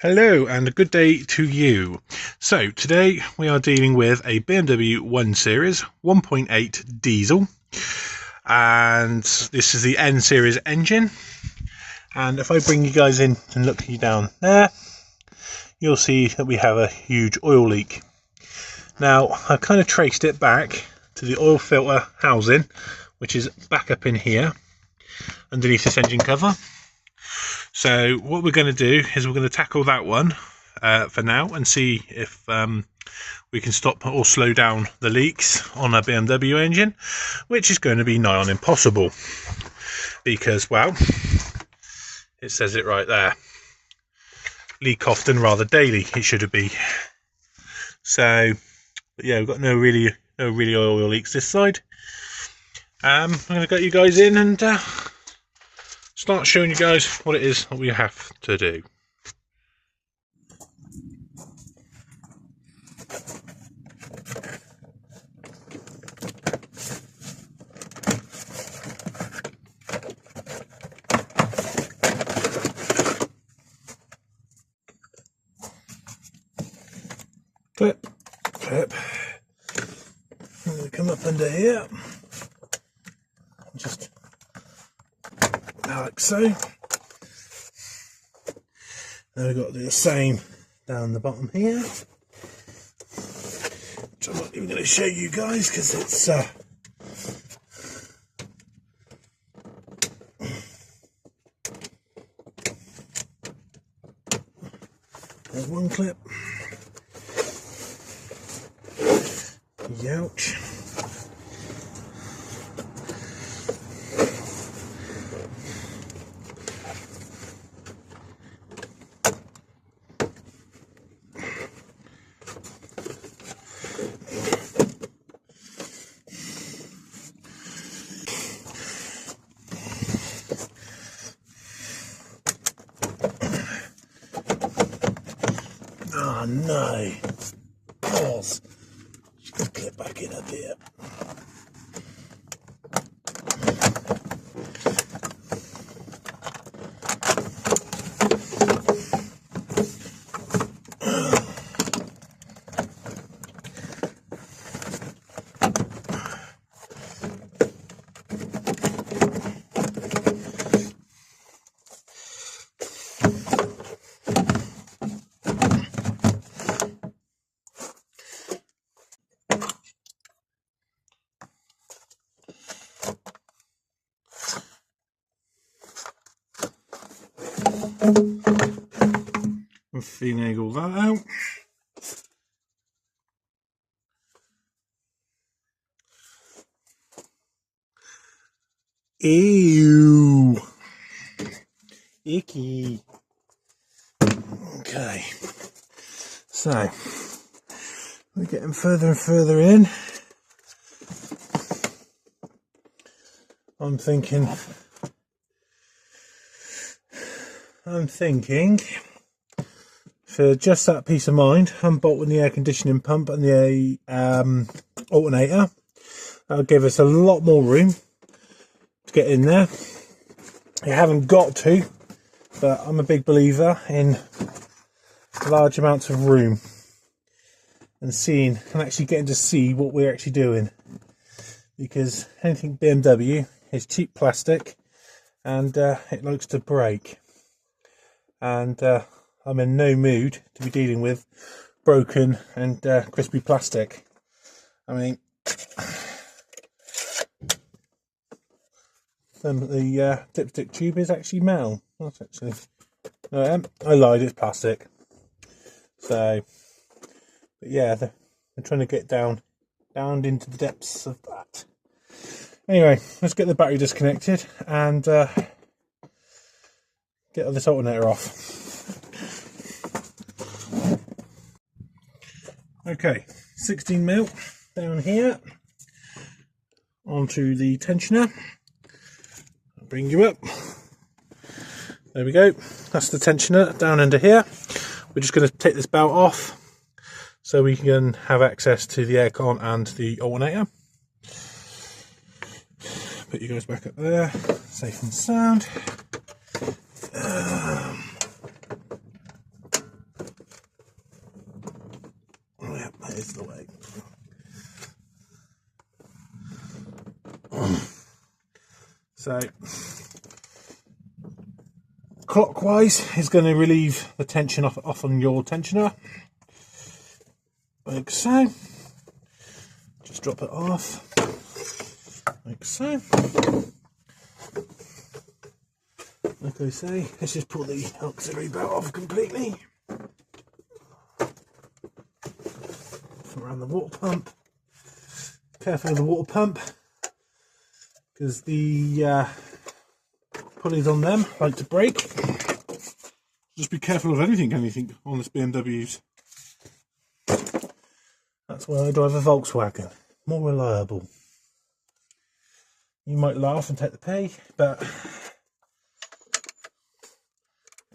Hello and a good day to you. So today we are dealing with a BMW 1 Series 1.8 diesel, and this is the N Series engine. And if I bring you guys in and look you down there, you'll see that we have a huge oil leak. Now I've kind of traced it back to the oil filter housing, which is back up in here underneath this engine cover. So what we're going to do is we're going to tackle that one for now and see if we can stop or slow down the leaks on a BMW engine, which is going to be nigh on impossible because, well, it says it right there. Leak often, rather daily, it should be. So, yeah, we've got no really oil leaks this side. I'm going to get you guys in and start showing you guys what it is that we have to do. Clip, clip. I'm going to come up under here, just like so. Then we've got to do the same down the bottom here, which I'm not even going to show you guys because it's there's one clip. Ouch. Oh no. Balls. Just clip back in a bit. And finagle that out. Ew. Icky. Okay. So, we're getting further and further in. I'm thinking for just that peace of mind, I'm bolting the air conditioning pump and the alternator. That'll give us a lot more room to get in there. You haven't got to, but I'm a big believer in large amounts of room and seeing and actually getting to see what we're actually doing, because anything BMW is cheap plastic and it likes to break, and I'm in no mood to be dealing with broken and crispy plastic. I mean, the dipstick tube is actually metal. That's actually, I lied, it's plastic. So, but yeah, I'm trying to get down into the depths of that. Anyway, let's get the battery disconnected and get this alternator off. Okay, 16mm down here onto the tensioner. I'll bring you up. There we go. That's the tensioner down under here. We're just going to take this belt off so we can have access to the aircon and the alternator. Put you guys back up there, safe and sound. Yeah, that is the way. So clockwise is going to relieve the tension off on your tensioner, like so. Just drop it off, like so. Like I say, let's just pull the auxiliary belt off completely. Around the water pump. Careful of the water pump, because the pulleys on them like to break. Just be careful of anything on this BMWs. That's why I drive a Volkswagen, more reliable. You might laugh and take the pay, but at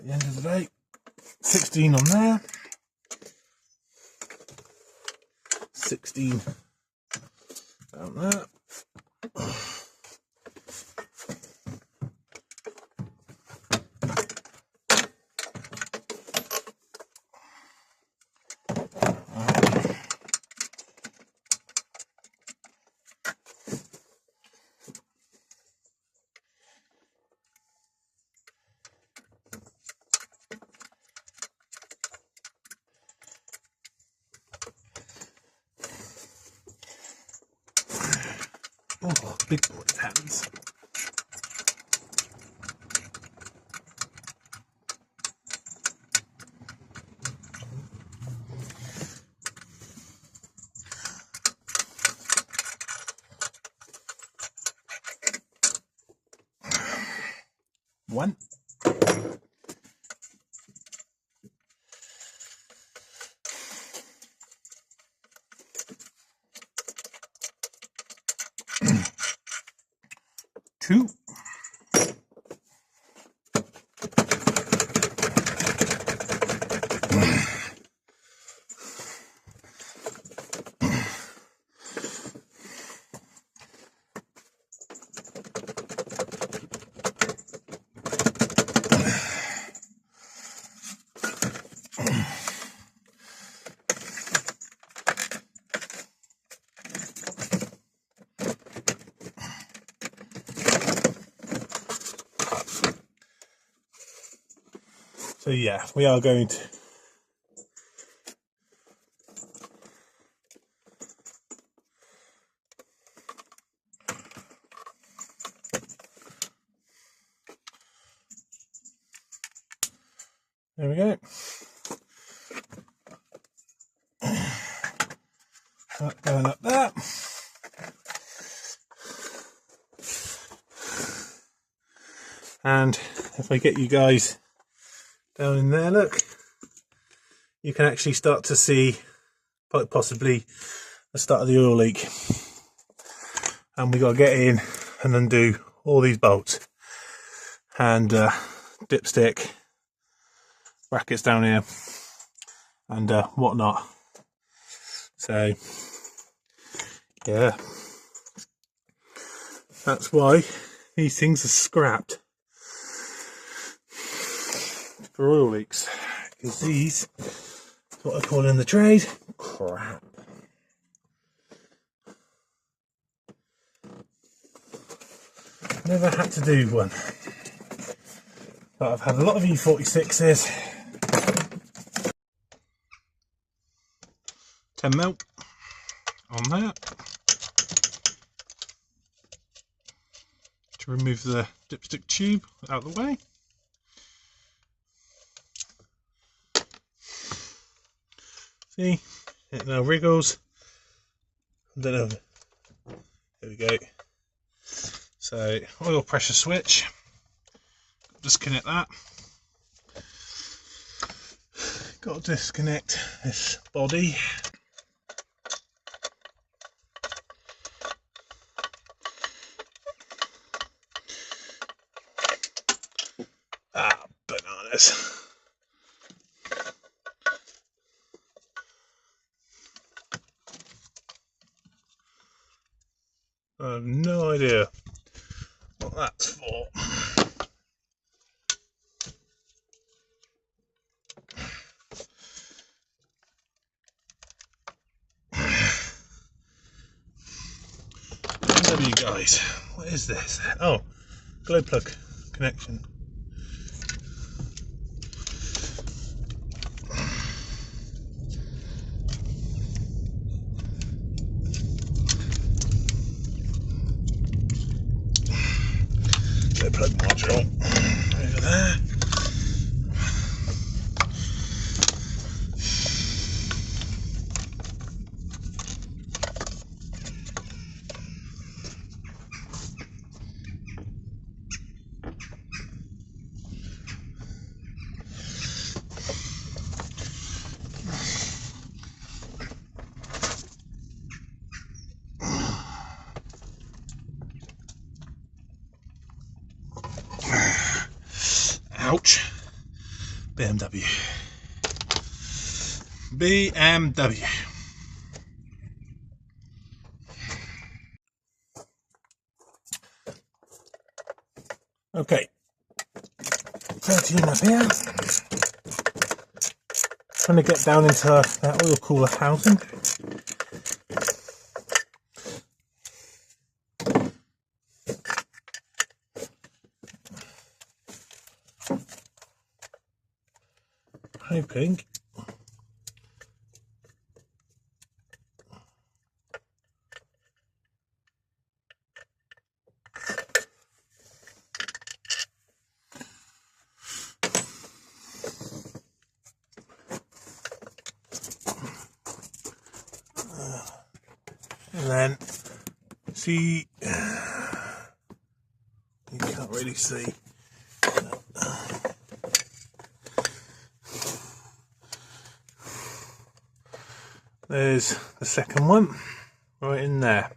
the end of the day, 16 on there, 16 down there. Oh, big boy's hands. One. Two. So yeah, we are going to there we go. That going up there. And if I get you guys down in there, look, you can actually start to see quite possibly the start of the oil leak. And we got to get in and undo all these bolts and dipstick brackets down here and whatnot. So yeah, that's why these things are scrapped for oil leaks, because these, what I call in the trade, crap. Never had to do one, but I've had a lot of E46s. 10mm on there to remove the dipstick tube out of the way. See, it now wriggles. I don't know. There we go. So, oil pressure switch. Disconnect that. Got to disconnect this body. Ah, bananas. I have no idea what that's for. BMW, guys. What is this? Oh, glow plug connection. Glow plug module over there. Ouch. BMW. BMW. Okay. 13 up here. Trying to get down into that oil cooler housing. Hoping and then see, you can't really see. There's the second one right in there.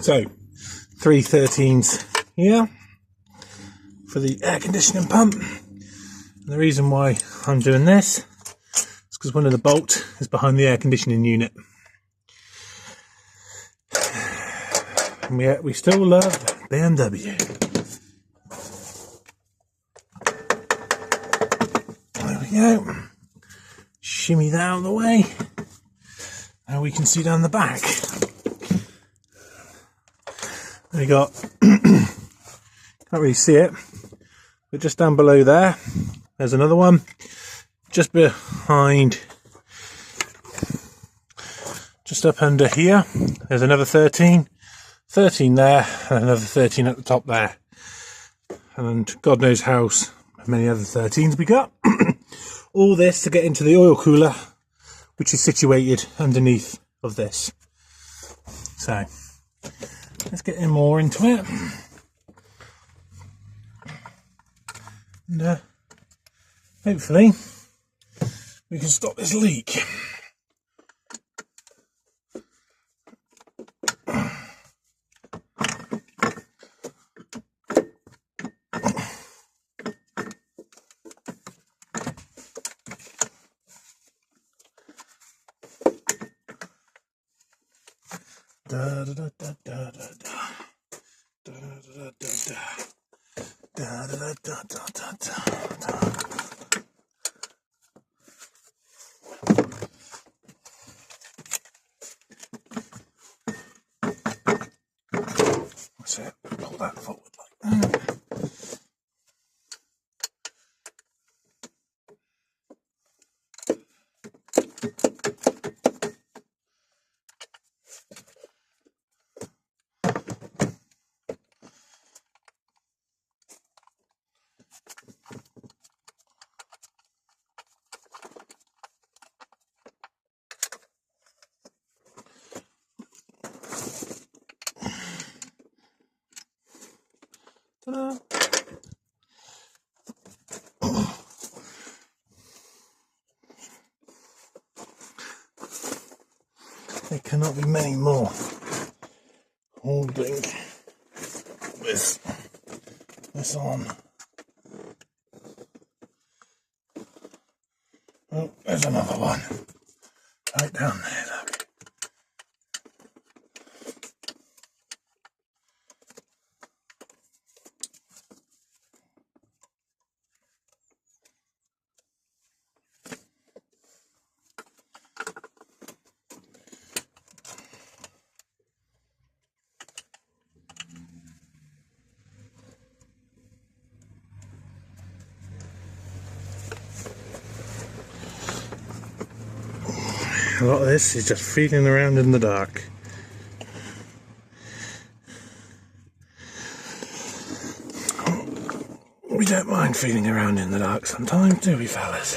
So 313s here for the air conditioning pump. And the reason why I'm doing this is because one of the bolts is behind the air conditioning unit. And we still love BMW. There we go. Shimmy that out of the way. Now we can see down the back. We got, can't really see it, but just down below there, there's another one. Just behind, just up under here, there's another 13. 13 there, and another 13 at the top there. And God knows how many other 13s we got. All this to get into the oil cooler, which is situated underneath of this. So let's get in more into it. And hopefully we can stop this leak. Da da da da da da da da da da da da da. That's it. Pull that forward like that. There cannot be many more holding with this on. Oh, there's another one right down there, look. A lot of this is just feeling around in the dark. We don't mind feeling around in the dark sometimes, do we, fellas?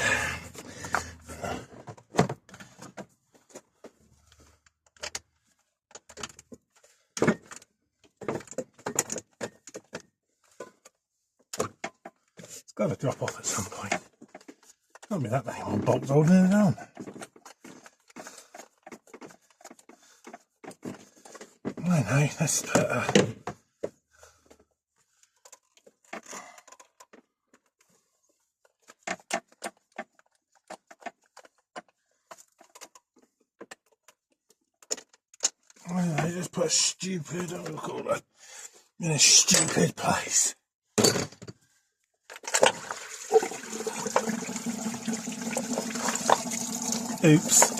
It's got to drop off at some point. Can't be that many more bolts holding it on. I know, that's better. I know, just put a stupid, what do we call it, in a stupid place. Oops.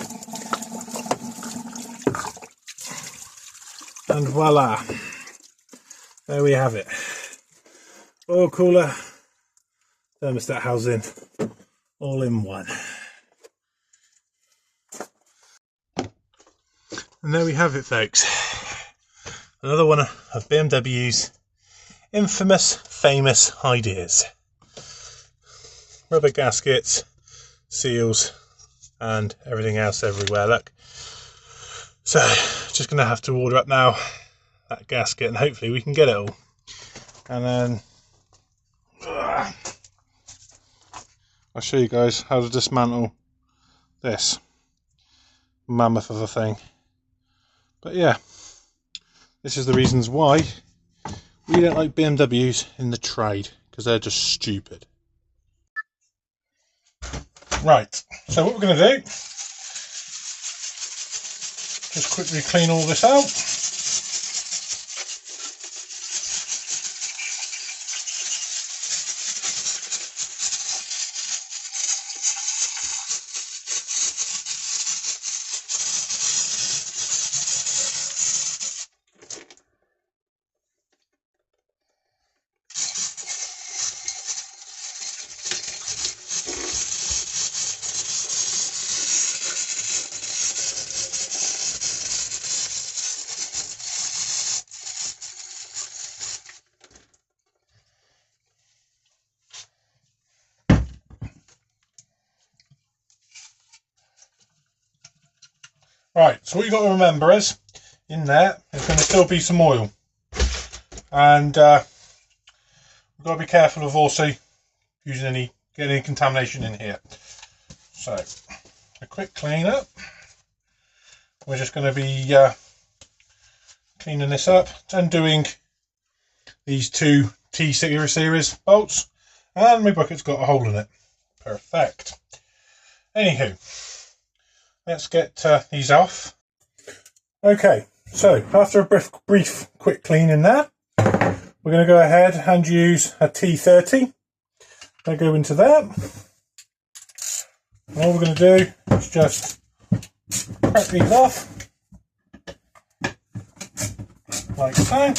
And voila, there we have it. Oil cooler, thermostat housing, all in one. And there we have it, folks. Another one of BMW's infamous, famous ideas. Rubber gaskets, seals, and everything else everywhere, look. So, just going to have to order up now that gasket and hopefully we can get it all. And then I'll show you guys how to dismantle this mammoth of a thing. But yeah, this is the reasons why we don't like BMWs in the trade, because they're just stupid. Right, so what we're going to do, just quickly clean all this out. Right, so what you've got to remember is, in there, there's going to still be some oil. And we've got to be careful of also using getting any contamination in here. So, a quick clean up. We're just going to be cleaning this up, undoing these two T series bolts, and my bucket's got a hole in it. Perfect. Anywho, let's get these off. Okay, so after a brief quick clean in there, we're going to go ahead and use a T30. I'll go into that. And all we're going to do is just crack these off, like so.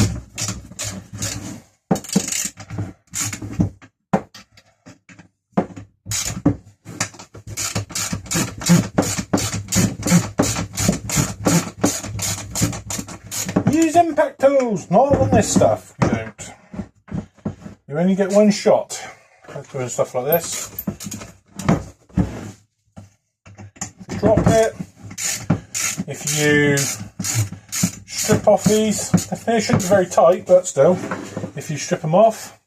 Use impact tools, not on this stuff. You don't. You only get one shot doing stuff like this. Drop it. If you strip off these, they shouldn't be very tight, but still, if you strip them off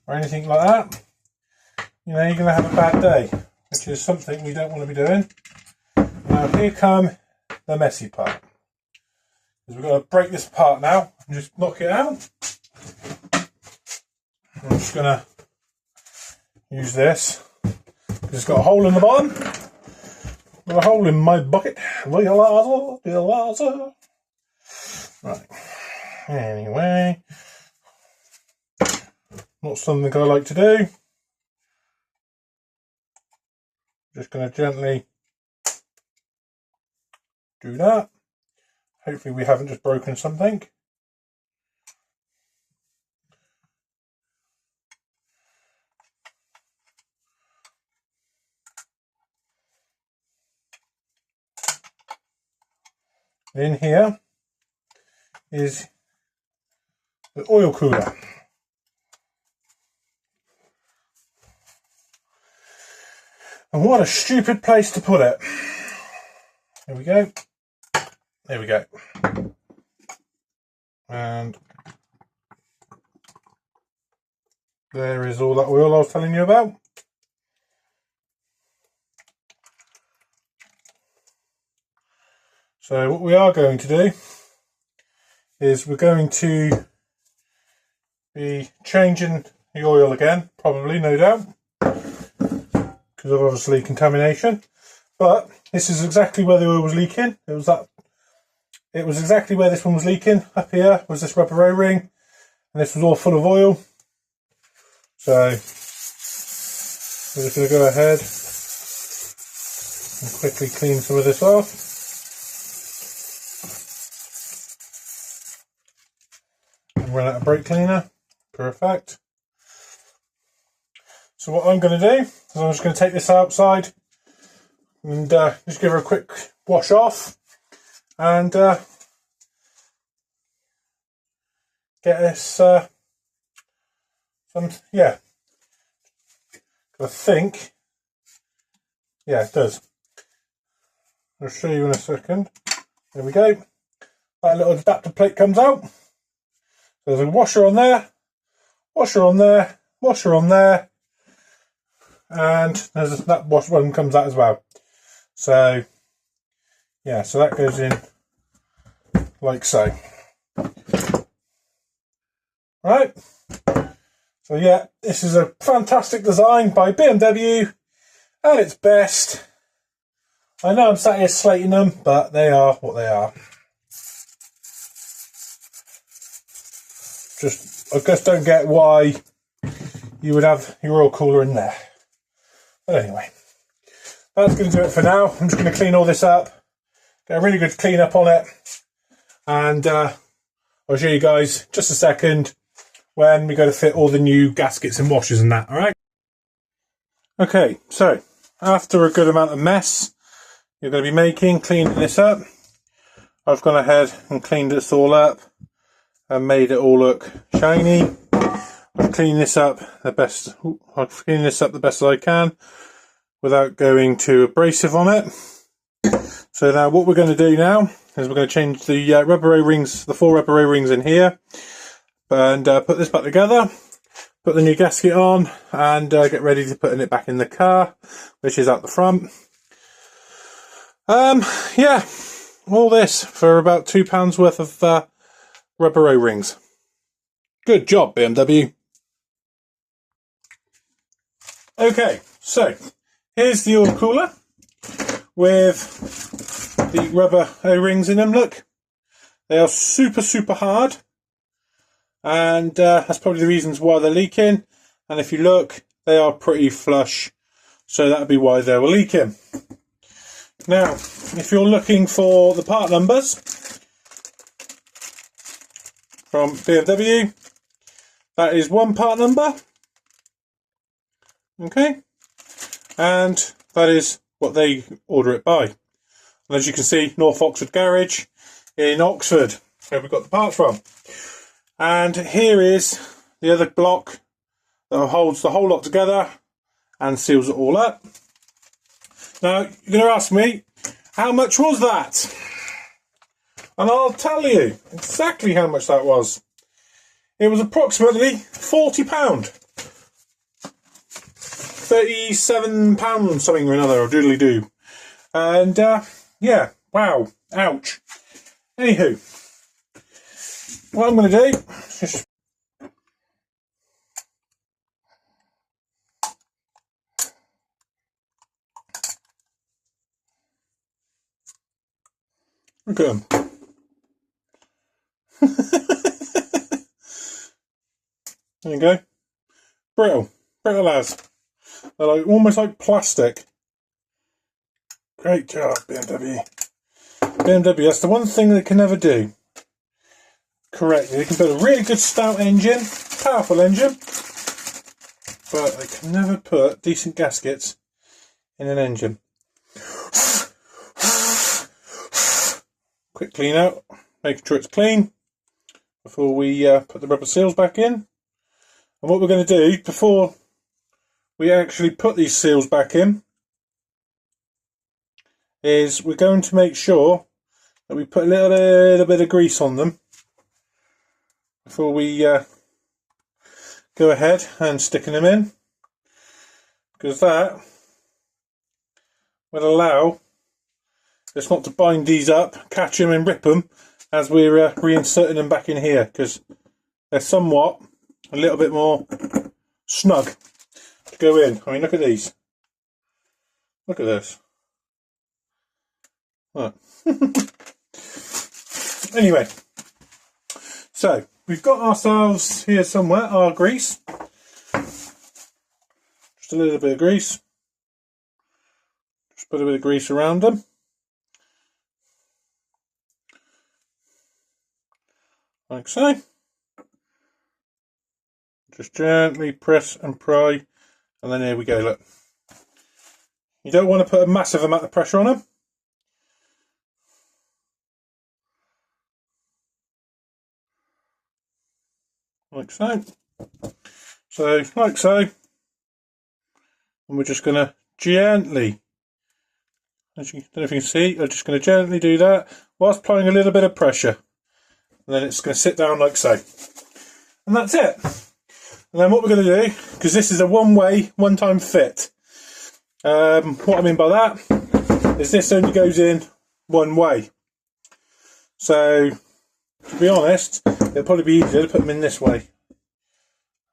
or anything like that, you know, you're going to have a bad day, which is something we don't want to be doing. Now here come the messy part. Because we've got to break this apart now and just knock it out. I'm just going to use this because it's got a hole in the bottom. Got a hole in my bucket. Right. Anyway, not something I like to do. Just going to gently do that. Hopefully we haven't just broken something. In here is the oil cooler. And what a stupid place to put it. There we go. There we go. And there is all that oil I was telling you about. So what we are going to do is we're going to be changing the oil again, probably, no doubt, because of obviously contamination. But this is exactly where the oil was leaking. It was exactly where this one was leaking. Up here was this rubber O-ring, and this was all full of oil. So we're just going to go ahead and quickly clean some of this off. And run out of brake cleaner. Perfect. So what I'm going to do is I'm just going to take this outside and just give her a quick wash off and get this I think, yeah, it does. I'll show you in a second. There we go. That little adapter plate comes out. There's a washer on there, washer on there, washer on there, and there's that wash one comes out as well. So yeah, so that goes in like so. Right. So yeah, this is a fantastic design by BMW at its best. I know I'm sat here slating them, but they are what they are. I just don't get why you would have your oil cooler in there. But anyway, that's going to do it for now. I'm just going to clean all this up, get a really good clean up on it, and I'll show you guys just a second when we go to fit all the new gaskets and washers and that, alright? Okay, so after a good amount of mess you're going to be making, cleaning this up, I've gone ahead and cleaned this all up and made it all look shiny. I've cleaned this up the best as I can without going too abrasive on it. So now what we're going to do now is we're going to change the rubber O-rings, the 4 rubber O-rings in here, and put this back together, put the new gasket on, and get ready to put it back in the car, which is at the front. Yeah, all this for about £2 worth of rubber O-rings. Good job, BMW. Okay, so here's the oil cooler with the rubber O-rings in them. Look, they are super hard, and that's probably the reasons why they're leaking. And if you look, they are pretty flush, so that would be why they were leaking. Now, if you're looking for the part numbers from BMW, that is one part number, okay, and that is what they order it by. And as you can see, North Oxford Garage in Oxford, where we got the parts from. And here is the other block that holds the whole lot together and seals it all up. Now, you're going to ask me, how much was that? And I'll tell you exactly how much that was. It was approximately £40. £37 something or another, or doodly-doo. And yeah, wow. Ouch. Anywho, what I'm going to do is just look at them. There you go. Brittle as. They're like almost like plastic. Great job, BMW. BMW, that's the one thing they can never do correctly. They can build a really good stout engine, powerful engine, but they can never put decent gaskets in an engine. Quick clean out, making sure it's clean before we put the rubber seals back in. And what we're going to do before we actually put these seals back in is we're going to make sure that we put a little bit of grease on them before we go ahead and sticking them in, because that will allow us not to bind these up, catch them and rip them as we're reinserting them back in here, because they're somewhat a little bit more snug to go in. I mean, look at these. Look at this. Look. Anyway, so we've got ourselves here somewhere our grease. Just a little bit of grease. Just put a bit of grease around them. Like so. Just gently press and pry, and then here we go, look. You don't want to put a massive amount of pressure on them. Like so. So, like so. And we're just going to gently, as you don't know if you can see, I'm just going to gently do that whilst applying a little bit of pressure. And then it's going to sit down like so. And that's it. And then what we're going to do, because this is a one-way, one-time fit. What I mean by that is this only goes in one way. So, to be honest, it'll probably be easier to put them in this way.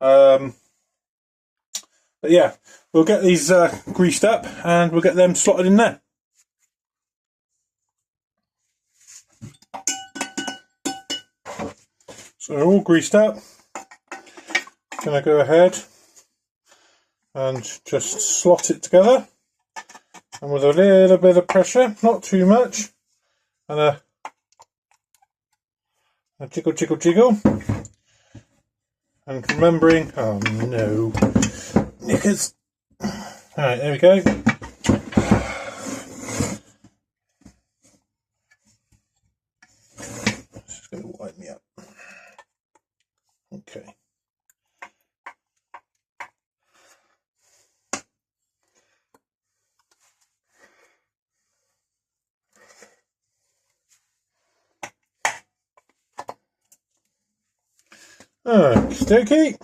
But yeah, we'll get these greased up and we'll get them slotted in there. So they're all greased up. Going to go ahead and just slot it together, and with a little bit of pressure, not too much, and a jiggle, jiggle, jiggle, and remembering, oh no, knickers. Alright, there we go. This is going to wind me up. Okay. Okey-dokey.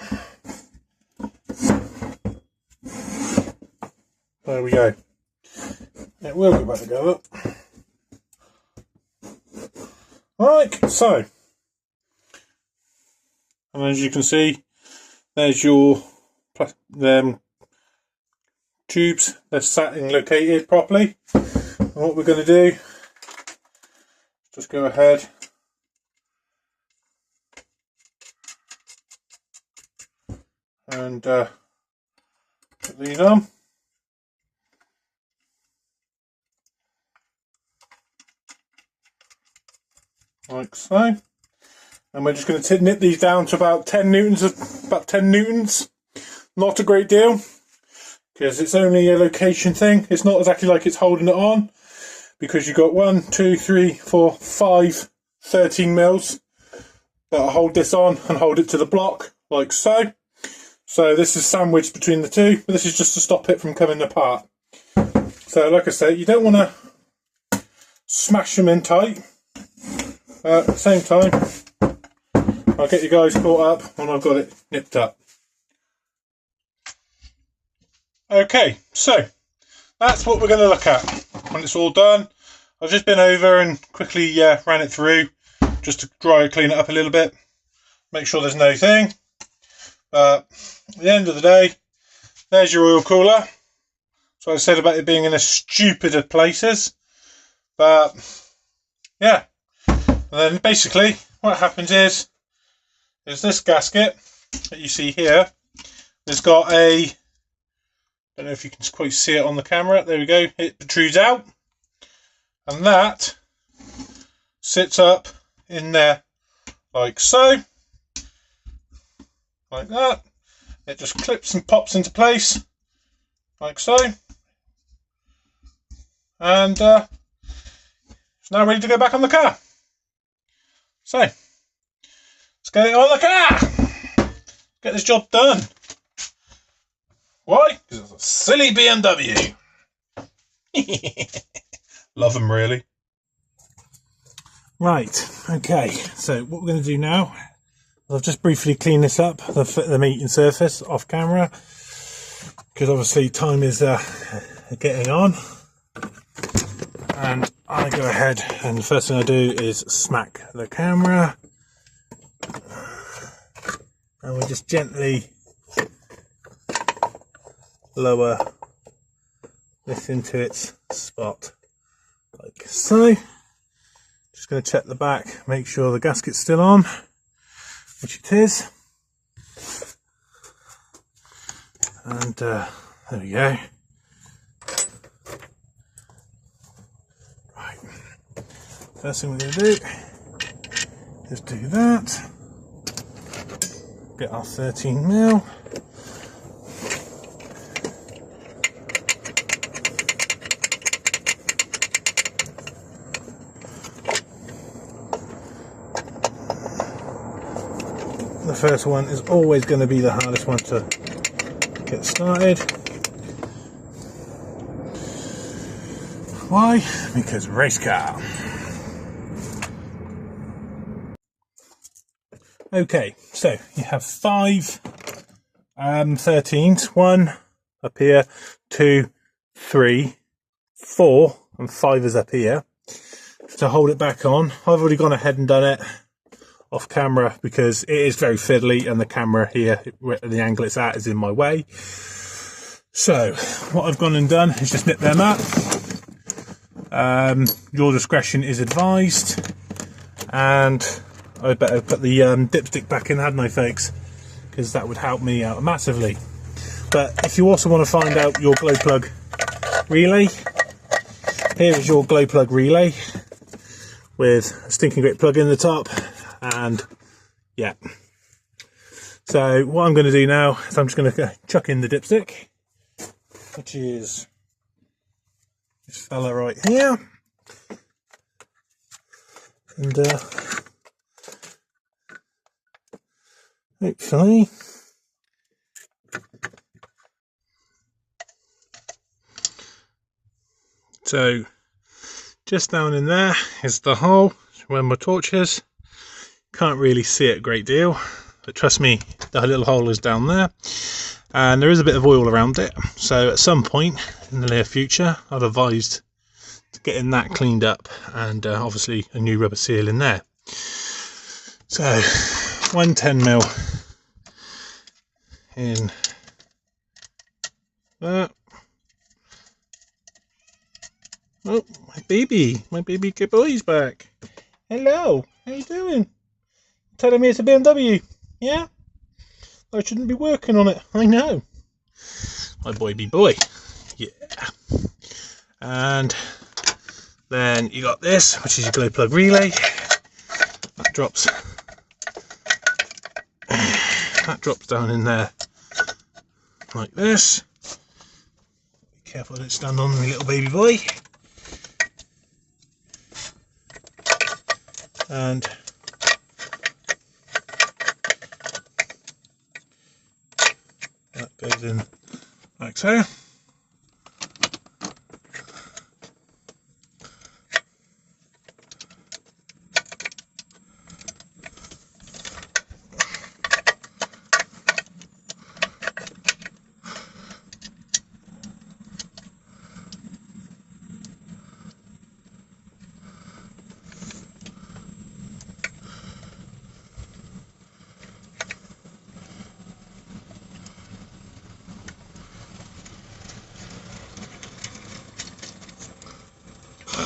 There we go. It will go back together. Right, so, and as you can see, there's your tubes. They're sat and located properly. And what we're going to do is just go ahead and put these on. Like so. And we're just going to knit these down to about 10 newtons. Not a great deal, because it's only a location thing. It's not exactly like it's holding it on, because you've got 1, 2, 3, 4, 5 13 mils that'll hold this on and hold it to the block, like so. So this is sandwiched between the two, but this is just to stop it from coming apart. So like I say, you don't want to smash them in tight. At the same time, I'll get you guys caught up when I've got it nipped up. Okay, so that's what we're going to look at when it's all done. I've just been over and quickly ran it through just to clean it up a little bit, make sure there's no thing. But at the end of the day, there's your oil cooler. So I said about it being in the stupid of places, but yeah. And then basically what happens is this gasket that you see here has got a, I don't know if you can quite see it on the camera, there we go, it protrudes out, and that sits up in there like so, like that. It just clips and pops into place like so, and it's now ready to go back on the car. So let's get it on the car, get this job done. Why? Because it's a silly BMW. Love them, really. Right, okay, so what we're going to do now, I've just briefly cleaned this up, the meeting surface off camera, because obviously time is getting on, and I go ahead and the first thing I do is smack the camera, and we just gently lower this into its spot like so. Just going to check the back, make sure the gasket's still on, which it is, and there we go. Right, first thing we're going to do is do that, get our 13mm. The first one is always going to be the hardest one to get started. Why? Because race car. Okay, so you have 5 13s, 1 up here, 2, 3, 4, and 5 is up here. To hold it back on, I've already gone ahead and done it off camera because it is very fiddly and the camera here, the angle it's at, is in my way. So what I've gone and done is just nip them up. Your discretion is advised, and I better put the dipstick back in, hadn't I, folks, because that would help me out massively. But if you also want to find out your glow plug relay, here is your glow plug relay with a stinking great plug in the top. And yeah, so what I'm going to do now is I'm just going to chuck in the dipstick, which is this fella right here, and hopefully so just down in there is the hole where my torch is. Can't really see it a great deal, but trust me, the little hole is down there, and there is a bit of oil around it, so at some point in the near future I'd advise getting that cleaned up, and obviously a new rubber seal in there. So 110mm in that. Oh, my baby good boy's back. Hello, how you doing? Telling me it's a BMW, yeah? I shouldn't be working on it, I know. My boy, yeah. And then you got this, which is your glow plug relay. That drops down in there like this. Be careful I don't stand on my little baby boy. And that goes in like so.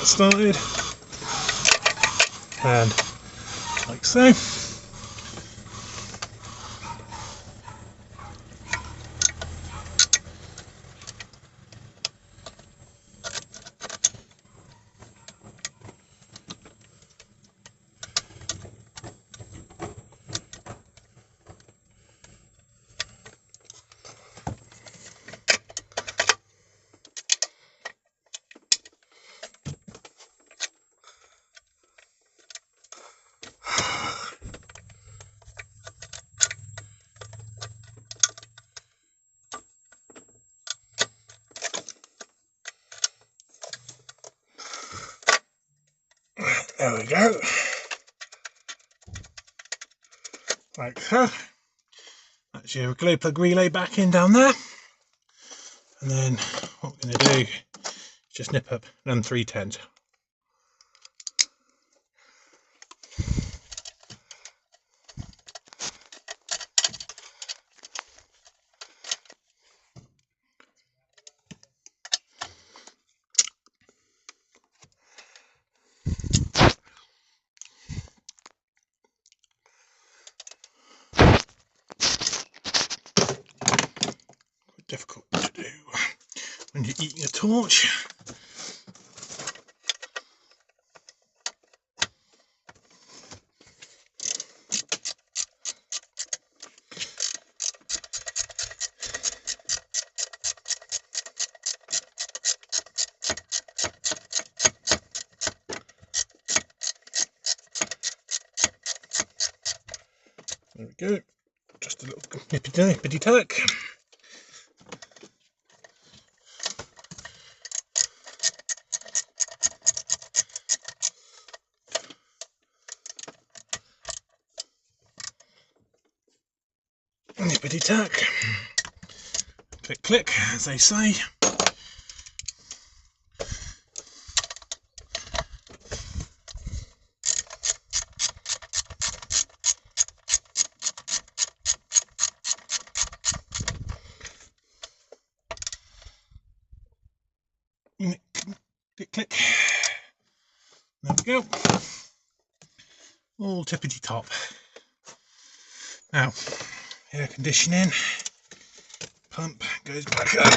that started, and like so. There we go, like so. That's your glow plug relay back in down there, and then what we're going to do is just nip up an n310. Difficult to do when you're eating a torch. There we go, just a little nippity tack. Nippity tack, click click as they say. Click click, there we go, all tippity top. Now air conditioning pump goes back up.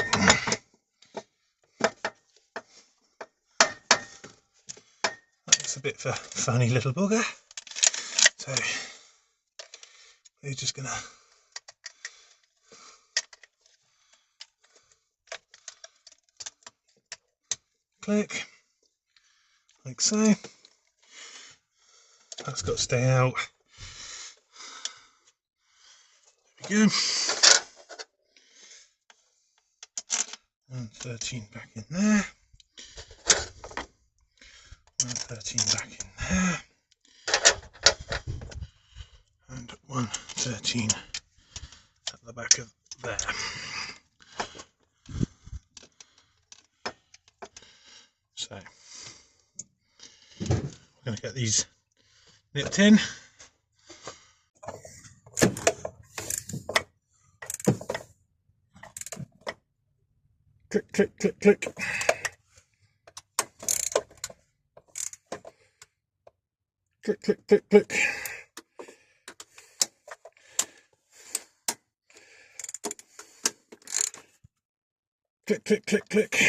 That's a bit of a funny little bugger, so we're just gonna click like so. That's got to stay out. There we go. And 13 back in there. And 13 back in there. And 113 at the back of there. So we're going to get these nipped in. Click, click, click, click. Click, click, click, click. Click, click, click, click.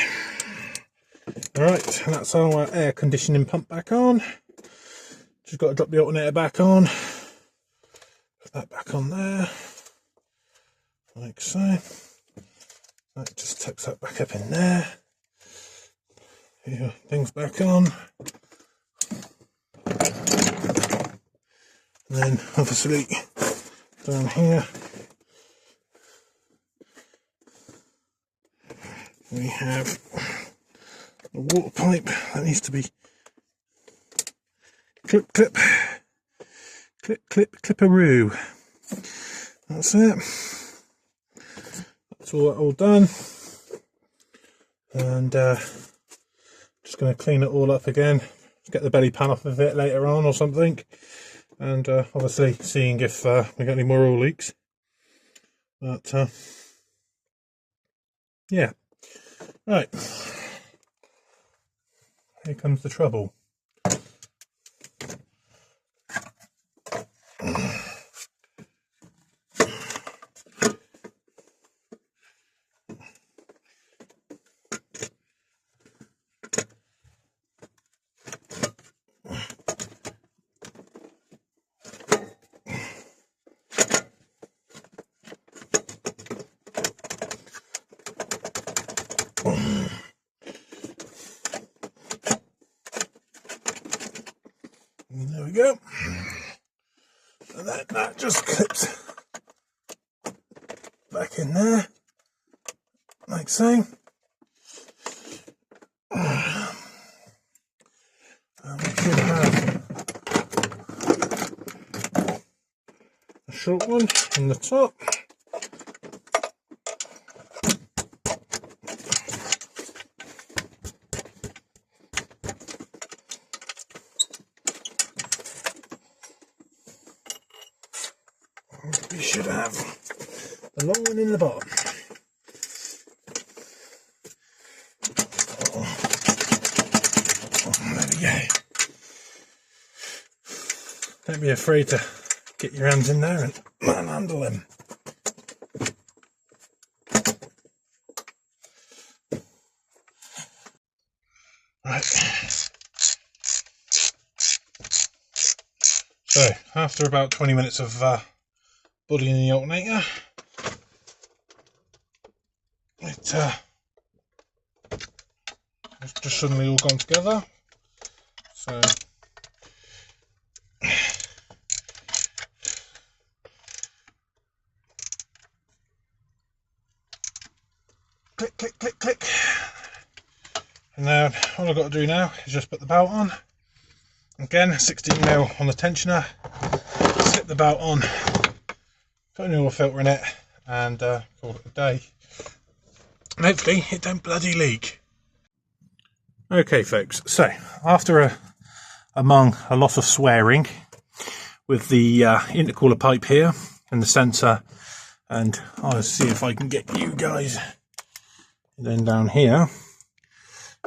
Alright, and that's our air conditioning pump back on. Just got to drop the alternator back on. Put that back on there. Like so. That just tucks that back up in there. Here, things back on. And then obviously down here we have a water pipe that needs to be clip, clip, clip, clip, clipperoo. That's it. That's all done. And just going to clean it all up again. Get the belly pan off of it later on or something. And obviously seeing if we got any more oil leaks. But yeah. Right. here comes the trouble. And there we go. And then that just clips back in there, like so. And we should have a short one in the top. We should have the long one in the bottom. There we go. Don't be afraid to get your hands in there and manhandle them. Right. So, after about 20 minutes of bodying the alternator, it's just suddenly all gone together. So click, click, click, click. And now all I've got to do now is just put the belt on. Again, 16mm on the tensioner. Slip the belt on, put a new oil filter in it, and call it a day. And hopefully it don't bloody leak. Okay folks, so after among a lot of swearing with the intercooler pipe here and the sensor, and I'll see if I can get you guys. And then down here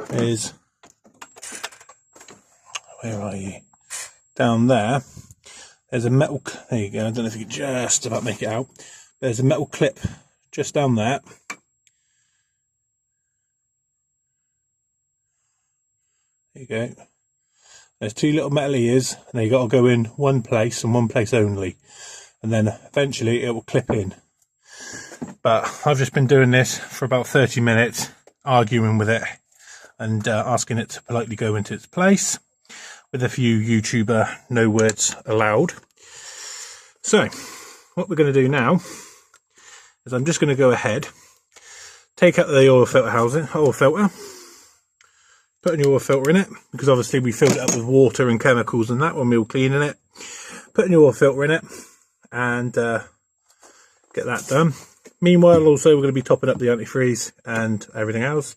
is, where are you? Down there, there's a metal, there you go, I don't know if you can just about make it out. There's a metal clip just down there. There you go. There's two little metal ears, and they got to go in one place and one place only, and then eventually it will clip in. But I've just been doing this for about 30 minutes, arguing with it and asking it to politely go into its place, with a few YouTuber no words allowed. So what we're going to do now is I'm just going to go ahead, take out the oil filter housing, put a new oil filter in it, because obviously we filled it up with water and chemicals and that when we were cleaning it. Put a new oil filter in it and get that done. Meanwhile, also we're going to be topping up the antifreeze and everything else.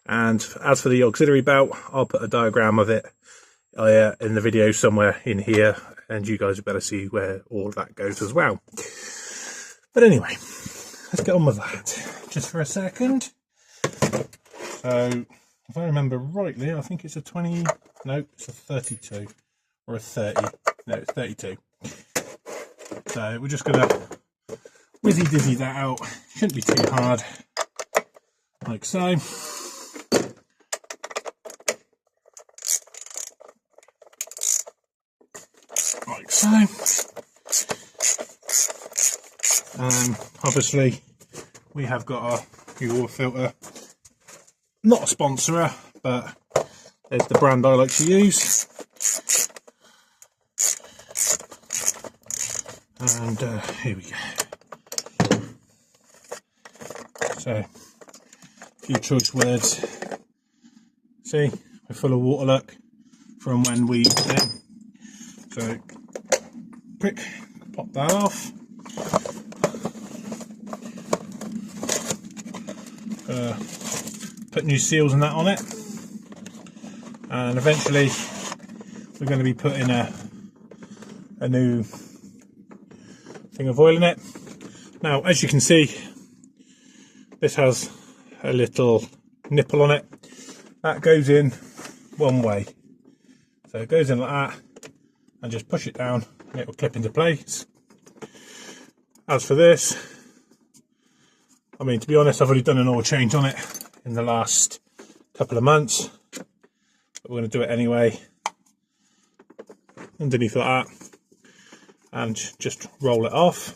And as for the auxiliary belt, I'll put a diagram of it in the video somewhere in here, and you guys better see where all of that goes as well. But anyway, let's get on with that just for a second. So if I remember rightly, I think it's a 20, no, it's a 32 or a 30. No, it's 32. So we're just going to whizzy dizzy that out. Shouldn't be too hard, like so. Like so. Obviously we have got our new oil filter. Not a sponsor, but there's the brand I like to use. And here we go. So, a few choice words. See, we're full of water luck from when we so quick, pop that off. Put new seals and that on it, and eventually we're going to be putting a new thing of oil in it. Now, as you can see, this has a little nipple on it that goes in one way. So it goes in like that, and just push it down and it will clip into place. As for this, I mean, to be honest, I've already done an oil change on it in the last couple of months, but we're going to do it anyway. Underneath like that, and just roll it off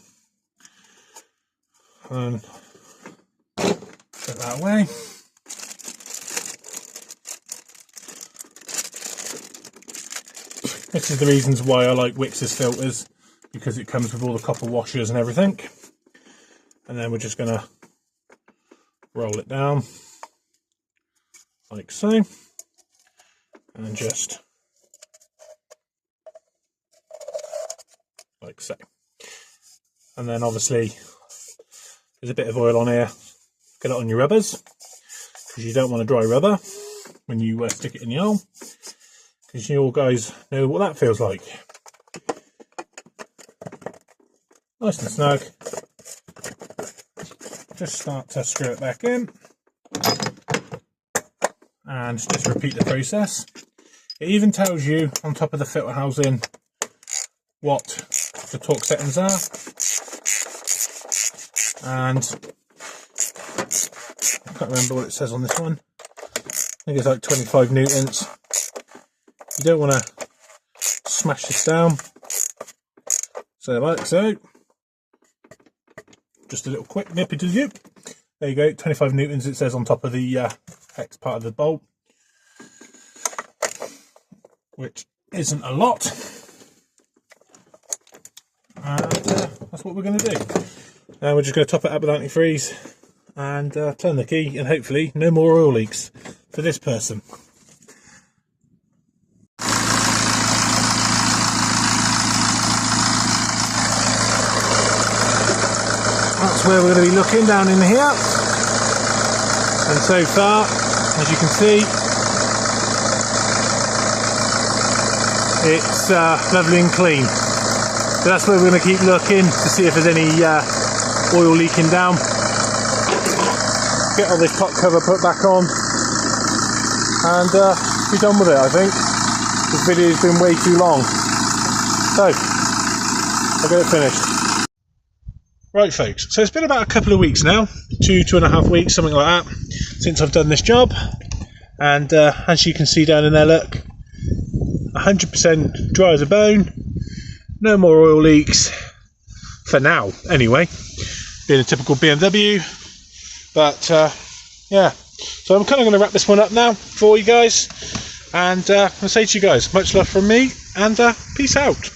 and put that away. This is the reasons why I like Wix's filters, because it comes with all the copper washers and everything. And then we're just going to roll it down like so, and just like so. And then obviously there's a bit of oil on here. Get it on your rubbers, because you don't want a dry rubber when you stick it in the oil, because you all guys know what that feels like. Nice and snug. Just start to screw it back in and just repeat the process. It even tells you on top of the filter housing what the torque settings are, and I can't remember what it says on this one. I think it's like 25 newtons. You don't want to smash this down, so like so. Just a little quick nip into the there you go, 25 newtons it says on top of the X part of the bolt, which isn't a lot, and that's what we're going to do. And we're just going to top it up with antifreeze and turn the key, and hopefully no more oil leaks for this person. That's where we're going to be looking, down in here, and so far, as you can see, it's lovely and clean. So that's where we're going to keep looking to see if there's any oil leaking down. Get all this top cover put back on, and be done with it. I think this video's been way too long, so I'll get it finished. Right folks, so it's been about a couple of weeks now, 2.5 weeks, something like that, since I've done this job, and as you can see down in there, look, 100% dry as a bone, no more oil leaks, for now anyway, being a typical BMW, but yeah, so I'm kind of going to wrap this one up now for you guys, and I'll say to you guys, much love from me, and peace out.